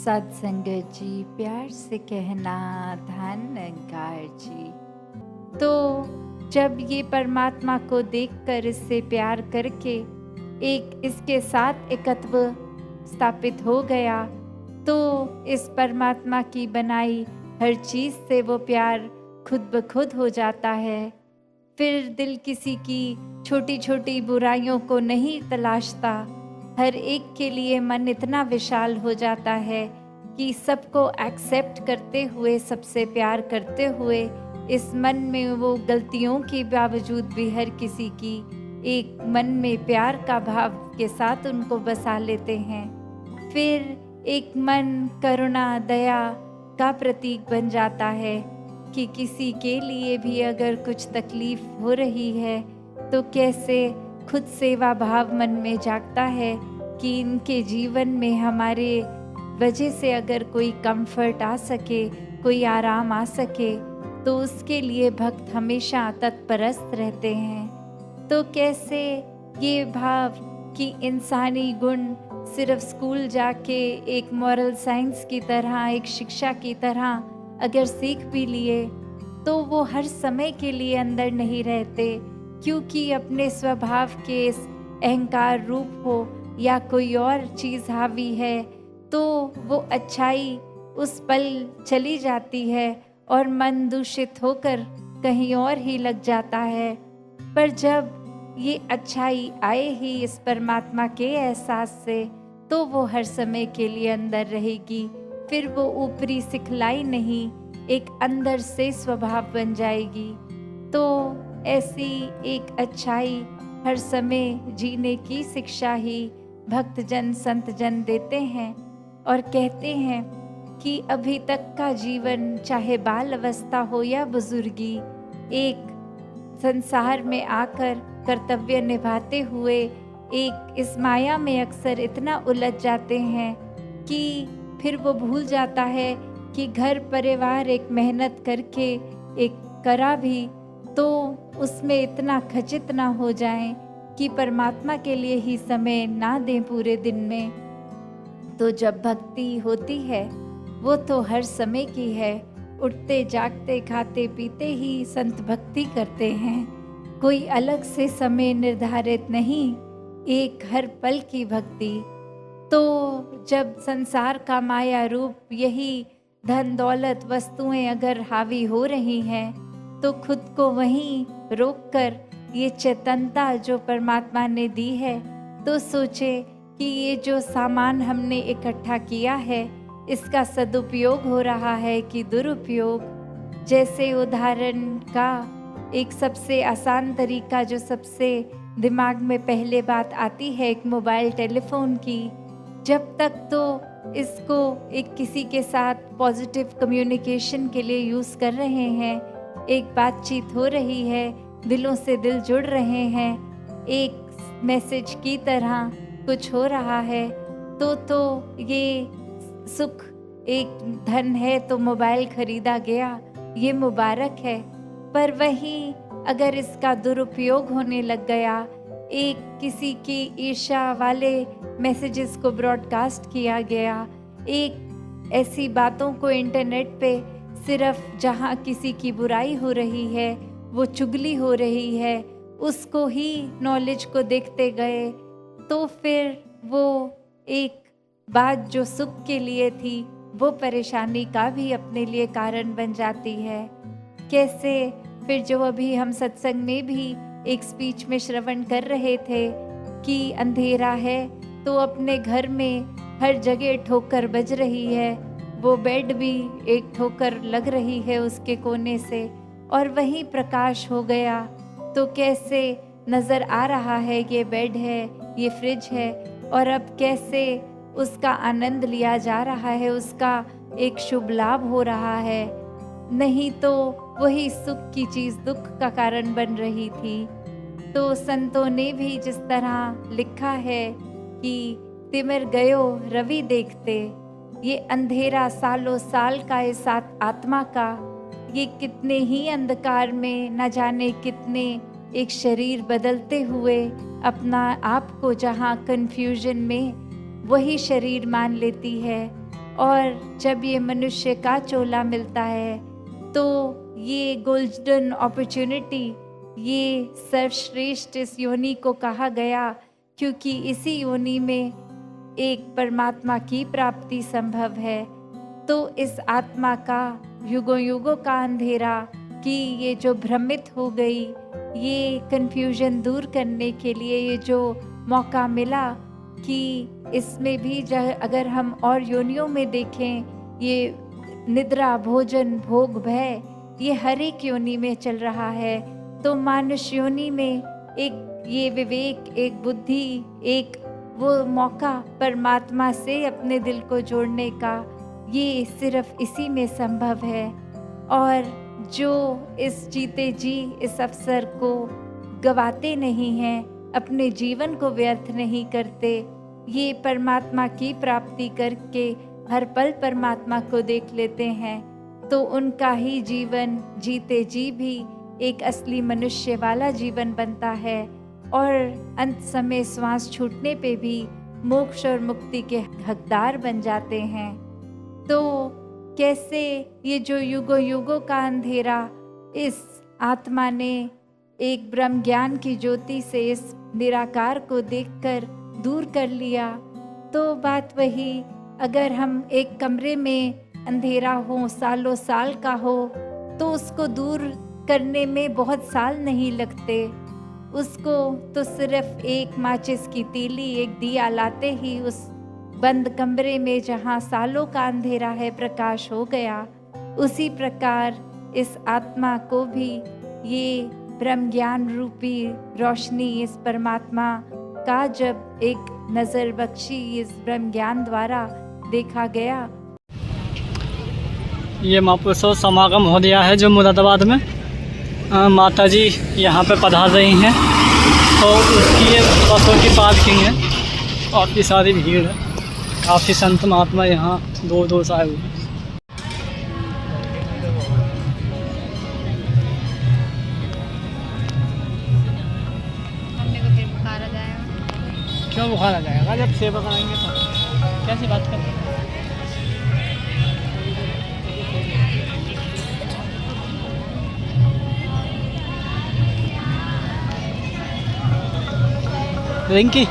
सत्संगत जी, प्यार से कहना धन निरंकार जी। तो जब ये परमात्मा को देखकर इससे प्यार करके एक इसके साथ एकत्व स्थापित हो गया, तो इस परमात्मा की बनाई हर चीज़ से वो प्यार खुद ब खुद हो जाता है। फिर दिल किसी की छोटी छोटी बुराइयों को नहीं तलाशता। हर एक के लिए मन इतना विशाल हो जाता है कि सबको एक्सेप्ट करते हुए, सबसे प्यार करते हुए, इस मन में वो गलतियों के बावजूद भी हर किसी की एक मन में प्यार का भाव के साथ उनको बसा लेते हैं। फिर एक मन करुणा दया का प्रतीक बन जाता है कि किसी के लिए भी अगर कुछ तकलीफ हो रही है तो कैसे खुद सेवा भाव मन में जागता है कि इनके जीवन में हमारे वजह से अगर कोई कंफर्ट आ सके, कोई आराम आ सके, तो उसके लिए भक्त हमेशा तत्परस्त रहते हैं। तो कैसे ये भाव कि इंसानी गुण सिर्फ स्कूल जाके एक मॉरल साइंस की तरह, एक शिक्षा की तरह अगर सीख भी लिए तो वो हर समय के लिए अंदर नहीं रहते, क्योंकि अपने स्वभाव के इस अहंकार रूप हो या कोई और चीज़ हावी है तो वो अच्छाई उस पल चली जाती है और मन दूषित होकर कहीं और ही लग जाता है। पर जब ये अच्छाई आए ही इस परमात्मा के एहसास से, तो वो हर समय के लिए अंदर रहेगी। फिर वो ऊपरी सिखलाई नहीं, एक अंदर से स्वभाव बन जाएगी। तो ऐसी एक अच्छाई हर समय जीने की शिक्षा ही भक्तजन संतजन देते हैं और कहते हैं कि अभी तक का जीवन, चाहे बाल अवस्था हो या बुजुर्गी, एक संसार में आकर कर्तव्य निभाते हुए एक इस माया में अक्सर इतना उलझ जाते हैं कि फिर वो भूल जाता है कि घर परिवार एक मेहनत करके एक करा भी तो उसमें इतना खचित ना हो जाएं कि परमात्मा के लिए ही समय ना दें पूरे दिन में। तो जब भक्ति होती है वो तो हर समय की है। उठते जागते खाते पीते ही संत भक्ति करते हैं। कोई अलग से समय निर्धारित नहीं, एक हर पल की भक्ति। तो जब संसार का माया रूप यही धन दौलत वस्तुएं अगर हावी हो रही हैं, तो खुद को वहीं रोककर ये चेतनता जो परमात्मा ने दी है, तो सोचे कि ये जो सामान हमने इकट्ठा किया है इसका सदुपयोग हो रहा है कि दुरुपयोग। जैसे उदाहरण का एक सबसे आसान तरीका जो सबसे दिमाग में पहले बात आती है, एक मोबाइल टेलीफोन की। जब तक तो इसको एक किसी के साथ पॉजिटिव कम्युनिकेशन के लिए यूज़ कर रहे हैं, एक बातचीत हो रही है, दिलों से दिल जुड़ रहे हैं, एक मैसेज की तरह कुछ हो रहा है, तो ये सुख एक धन है तो मोबाइल खरीदा गया, ये मुबारक है। पर वहीं अगर इसका दुरुपयोग होने लग गया, एक किसी की ईर्ष्या वाले मैसेजेस को ब्रॉडकास्ट किया गया, एक ऐसी बातों को इंटरनेट पे सिर्फ जहाँ किसी की बुराई हो रही है, वो चुगली हो रही है, उसको ही नॉलेज को देखते गए, तो फिर वो एक बात जो सुख के लिए थी वो परेशानी का भी अपने लिए कारण बन जाती है। कैसे फिर जो अभी हम सत्संग में भी एक स्पीच में श्रवण कर रहे थे कि अंधेरा है तो अपने घर में हर जगह ठोकर बज रही है, वो बेड भी एक ठोकर लग रही है उसके कोने से, और वहीं प्रकाश हो गया तो कैसे नज़र आ रहा है ये बेड है, ये फ्रिज है, और अब कैसे उसका आनंद लिया जा रहा है, उसका एक शुभ लाभ हो रहा है। नहीं तो वही सुख की चीज़ दुख का कारण बन रही थी। तो संतों ने भी जिस तरह लिखा है कि तिमिर गयो रवि देखते, ये अंधेरा सालों साल का इस आत्मा का, ये कितने ही अंधकार में न जाने कितने एक शरीर बदलते हुए अपना आप को जहाँ कन्फ्यूजन में वही शरीर मान लेती है, और जब ये मनुष्य का चोला मिलता है तो ये गोल्डन अपॉर्चुनिटी, ये सर्वश्रेष्ठ इस योनि को कहा गया, क्योंकि इसी योनि में एक परमात्मा की प्राप्ति संभव है। तो इस आत्मा का युगों युगों का अंधेरा कि ये जो भ्रमित हो गई, ये कन्फ्यूजन दूर करने के लिए ये जो मौका मिला कि इसमें भी अगर हम और योनियों में देखें, ये निद्रा, भोजन, भोग, भय, ये हर एक योनि में चल रहा है। तो मानुष योनि में एक ये विवेक, एक बुद्धि, एक वो मौका परमात्मा से अपने दिल को जोड़ने का, ये सिर्फ इसी में संभव है। और जो इस जीते जी इस अवसर को गवाते नहीं हैं, अपने जीवन को व्यर्थ नहीं करते, ये परमात्मा की प्राप्ति करके हर पल परमात्मा को देख लेते हैं, तो उनका ही जीवन जीते जी भी एक असली मनुष्य वाला जीवन बनता है और अंत समय श्वास छूटने पे भी मोक्ष और मुक्ति के हकदार बन जाते हैं। तो कैसे ये जो युगों युगों का अंधेरा इस आत्मा ने एक ब्रह्म ज्ञान की ज्योति से इस निराकार को देखकर दूर कर लिया। तो बात वही, अगर हम एक कमरे में अंधेरा हो, सालों साल का हो, तो उसको दूर करने में बहुत साल नहीं लगते। उसको तो सिर्फ एक माचिस की तीली, एक दिया लाते ही उस बंद कमरे में जहाँ सालों का अंधेरा है, प्रकाश हो गया। उसी प्रकार इस आत्मा को भी ये ब्रह्म ज्ञान रूपी रोशनी, इस परमात्मा का जब एक नज़र बख्शी इस ब्रह्म ज्ञान द्वारा देखा गया। ये महापुरुषों समागम हो गया है जो मुरादाबाद में माता जी यहाँ पे पधार रही हैं, तो उसकी ये बसों की पार्किंग है। काफ़ी सारी भीड़ है, काफ़ी संत महात्मा यहाँ दूर दूर से आए हुए हैं। मम्मी को फिर बुखार आ जाएगा। क्यों बुखार आ जाएगा? जब सेवा कराएंगे तो कैसी बात करें। रिंकी